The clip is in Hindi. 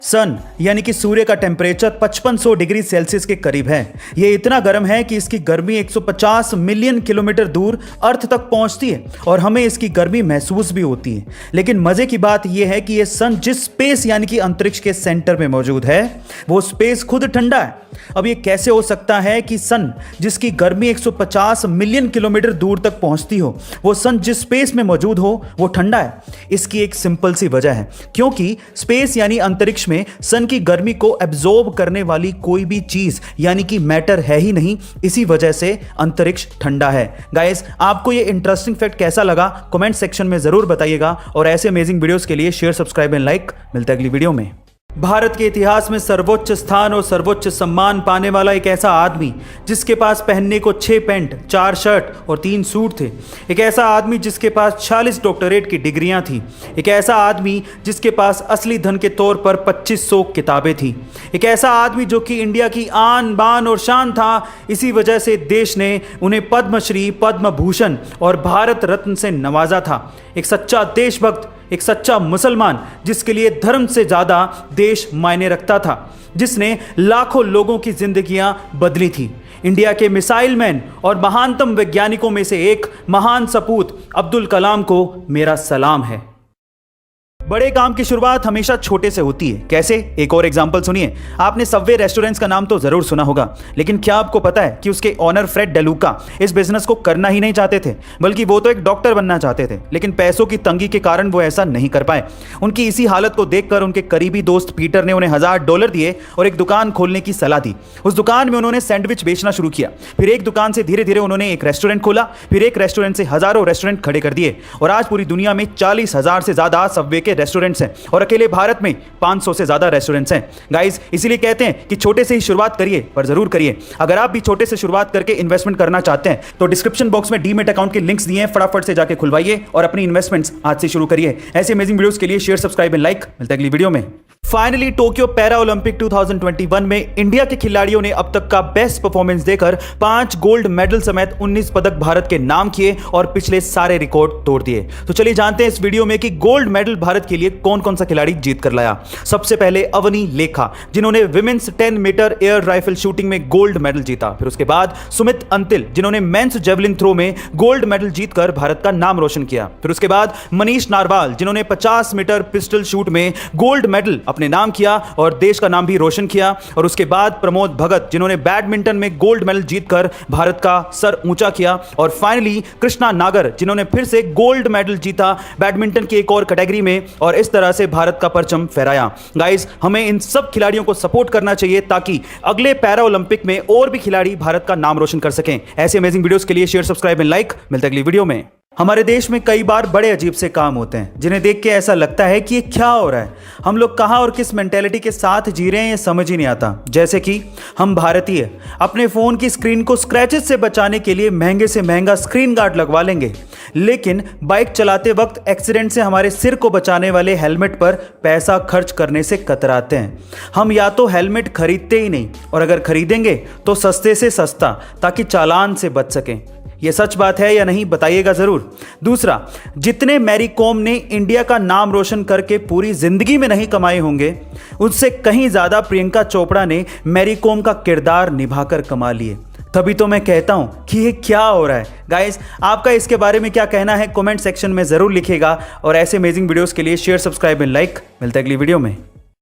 सन यानी कि सूर्य का टेम्परेचर 5500 डिग्री सेल्सियस के करीब है। ये इतना गर्म है कि इसकी गर्मी 150 मिलियन किलोमीटर दूर अर्थ तक पहुंचती है और हमें इसकी गर्मी महसूस भी होती है। लेकिन मजे की बात यह है कि ये सन जिस स्पेस यानी कि अंतरिक्ष के सेंटर में मौजूद है वो स्पेस खुद ठंडा है। अब ये कैसे हो सकता है कि सन जिसकी गर्मी 150 मिलियन किलोमीटर दूर तक पहुंचती हो, वो सन जिस स्पेस में मौजूद हो वो ठंडा है? इसकी एक सिंपल सी वजह है, क्योंकि स्पेस यानी अंतरिक्ष में सन की गर्मी को एब्जॉर्ब करने वाली कोई भी चीज यानी कि मैटर है ही नहीं। इसी वजह से अंतरिक्ष ठंडा है। गाइस, आपको ये इंटरेस्टिंग फैक्ट कैसा लगा कमेंट सेक्शन में जरूर बताइएगा और ऐसे अमेजिंग वीडियोस के लिए शेयर, सब्सक्राइब एंड लाइक। मिलता है अगली वीडियो में। भारत के इतिहास में सर्वोच्च स्थान और सर्वोच्च सम्मान पाने वाला एक ऐसा आदमी जिसके पास पहनने को 6 पैंट, 4 शर्ट और 3 सूट थे। एक ऐसा आदमी जिसके पास 46 डॉक्टरेट की डिग्रियां थी। एक ऐसा आदमी जिसके पास असली धन के तौर पर 2500 किताबें थी। एक ऐसा आदमी जो कि इंडिया की आन बान और शान था। इसी वजह से देश ने उन्हें पद्मश्री, पद्म भूषण और भारत रत्न से नवाजा था। एक सच्चा देशभक्त, एक सच्चा मुसलमान जिसके लिए धर्म से ज्यादा देश मायने रखता था, जिसने लाखों लोगों की जिंदगियां बदली थी। इंडिया के मिसाइल मैन और महानतम वैज्ञानिकों में से एक महान सपूत अब्दुल कलाम को मेरा सलाम है। बड़े काम की शुरुआत हमेशा छोटे से होती है। कैसे? एक और एग्जांपल सुनिए। आपने सबवे रेस्टोरेंट्स का नाम तो जरूर सुना होगा, लेकिन क्या आपको पता है कि उसके ओनर फ्रेड डेलुका इस बिजनेस को करना ही नहीं चाहते थे, बल्कि वो तो एक डॉक्टर बनना चाहते थे। लेकिन पैसों की तंगी के कारण वो ऐसा नहीं कर पाए। उनकी इसी हालत को देखकर उनके करीबी दोस्त पीटर ने उन्हें $1000 दिए और एक दुकान खोलने की सलाह दी। उस दुकान में उन्होंने सैंडविच बेचना शुरू किया। फिर एक दुकान से धीरे धीरे उन्होंने एक रेस्टोरेंट खोला। फिर एक रेस्टोरेंट से हजारों रेस्टोरेंट खड़े कर दिए और आज पूरी दुनिया में 40,000 से ज्यादा सबवे के रेस्टोरेंट्स हैं और अकेले भारत में 500 से ज्यादा रेस्टोरेंट्स हैं। गाइस, इसीलिए कहते हैं कि छोटे से ही शुरुआत करिए, पर जरूर करिए। अगर आप भी छोटे से शुरुआत करके इन्वेस्टमेंट करना चाहते हैं तो डिस्क्रिप्शन बॉक्स में डीमैट अकाउंट के लिंक्स दिए हैं, फटाफट से जाके खुलवाइए और अपनी इन्वेस्टमेंट्स आज से शुरू करिए। ऐसे अमेजिंग वीडियोस के लिए शेयर, सब्सक्राइब एंड लाइक। मिलते हैं अगली वीडियो में। फाइनली टोक्यो पैरा ओलंपिक 2021 में इंडिया के खिलाड़ियों ने अब तक का बेस्ट परफॉर्मेंस देकर 5 गोल्ड मेडल समेत 19 पदक भारत के नाम किए और पिछले सारे रिकॉर्ड तोड़ दिए। तो चलिए जानते हैं इस वीडियो में कि गोल्ड मेडल भारत के लिए कौन कौन सा खिलाड़ी जीत कर लाया। सबसे पहले अवनी लेखा, जिन्होंने women's 10 metre air rifle shooting में गोल्ड मेडल जीता। फिर उसके बाद सुमित अंतिल, जिन्होंने मेंस जेवलिन थ्रो में गोल्ड मेडल जीतकर भारत का नाम रोशन किया। फिर उसके बाद मनीष नारवाल, जिन्होंने 50 मीटर पिस्टल शूट में गोल्ड मेडल अपने नाम किया और देश का नाम भी रोशन किया। और उसके बाद प्रमोद भगत, जिन्होंने बैडमिंटन में गोल्ड मेडल जीतकर भारत का सर ऊंचा किया। और फाइनली कृष्णा नागर, जिन्होंने फिर से गोल्ड मेडल जीता बैडमिंटन की एक और कैटेगरी में और इस तरह से भारत का परचम फहराया। गाइस, हमें इन सब खिलाड़ियों को सपोर्ट करना चाहिए ताकि अगले पैरा ओलंपिक में और भी खिलाड़ी भारत का नाम रोशन कर सकें। ऐसे अमेजिंग वीडियोस के लिए शेयर, सब्सक्राइब एंड लाइक। मिलते हैं अगली वीडियो में। हमारे देश में कई बार बड़े अजीब से काम होते हैं जिन्हें देख के ऐसा लगता है कि ये क्या हो रहा है। हम लोग कहाँ और किस मेंटेलिटी के साथ जी रहे हैं ये समझ ही नहीं आता। जैसे कि हम भारतीय अपने फ़ोन की स्क्रीन को स्क्रैचेस से बचाने के लिए महंगे से महंगा स्क्रीन गार्ड लगवा लेंगे, लेकिन बाइक चलाते वक्त एक्सीडेंट से हमारे सिर को बचाने वाले हेलमेट पर पैसा खर्च करने से कतराते हैं। हम या तो हेलमेट खरीदते ही नहीं और अगर खरीदेंगे तो सस्ते से सस्ता, ताकि चालान से बच सकें। यह सच बात है या नहीं बताइएगा जरूर। दूसरा, जितने मैरी कॉम ने इंडिया का नाम रोशन करके पूरी जिंदगी में नहीं कमाए होंगे, उससे कहीं ज्यादा प्रियंका चोपड़ा ने मैरी कॉम का किरदार निभाकर कमा लिए। तभी तो मैं कहता हूं कि ये क्या हो रहा है। गाइस, आपका इसके बारे में क्या कहना है कमेंट सेक्शन में जरूर लिखिएगा और ऐसे अमेजिंग वीडियोस के लिए शेयर, सब्सक्राइब एंड लाइक। मिलते हैं अगली वीडियो में।